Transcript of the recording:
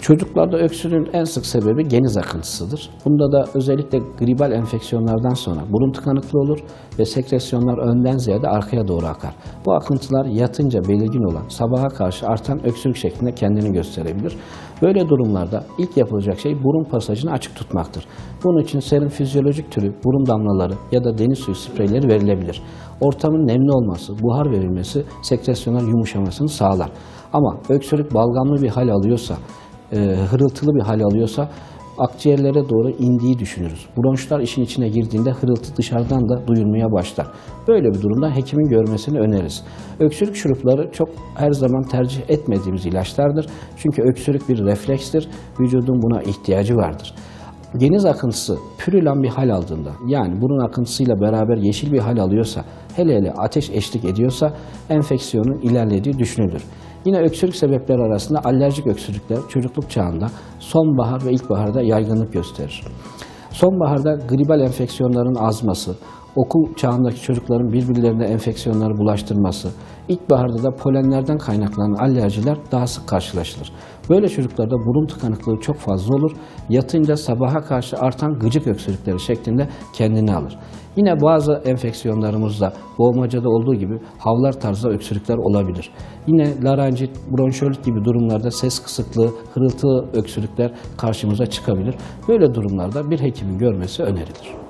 Çocuklarda öksürüğün en sık sebebi geniz akıntısıdır. Bunda da özellikle gribal enfeksiyonlardan sonra burun tıkanıklığı olur ve sekresyonlar önden ziyade arkaya doğru akar. Bu akıntılar yatınca belirgin olan, sabaha karşı artan öksürük şeklinde kendini gösterebilir. Böyle durumlarda ilk yapılacak şey burun pasajını açık tutmaktır. Bunun için serum fizyolojik türü burun damlaları ya da deniz suyu spreyleri verilebilir. Ortamın nemli olması, buhar verilmesi sekresyonlar yumuşamasını sağlar. Ama öksürük balgamlı bir hal alıyorsa, hırıltılı bir hal alıyorsa akciğerlere doğru indiği düşünürüz. Bronşlar işin içine girdiğinde hırıltı dışarıdan da duyulmaya başlar. Böyle bir durumda hekimin görmesini öneririz. Öksürük şurupları çok her zaman tercih etmediğimiz ilaçlardır. Çünkü öksürük bir reflekstir. Vücudun buna ihtiyacı vardır. Geniz akıntısı pürülen bir hal aldığında, yani burun akıntısıyla beraber yeşil bir hal alıyorsa, hele ateş eşlik ediyorsa enfeksiyonun ilerlediği düşünülür. Yine öksürük sebepleri arasında alerjik öksürükler çocukluk çağında sonbahar ve ilkbaharda yaygınlık gösterir. Sonbaharda gribal enfeksiyonların azması, okul çağındaki çocukların birbirlerine enfeksiyonları bulaştırması, ilkbaharda da polenlerden kaynaklanan alerjiler daha sık karşılaşılır. Böyle çocuklarda burun tıkanıklığı çok fazla olur, yatınca sabaha karşı artan gıcık öksürükleri şeklinde kendini alır. Yine bazı enfeksiyonlarımızda boğmacada olduğu gibi havlar tarzı öksürükler olabilir. Yine larenjit, bronşolit gibi durumlarda ses kısıklığı, hırıltılı öksürükler karşımıza çıkabilir. Böyle durumlarda bir hekimin görmesi önerilir.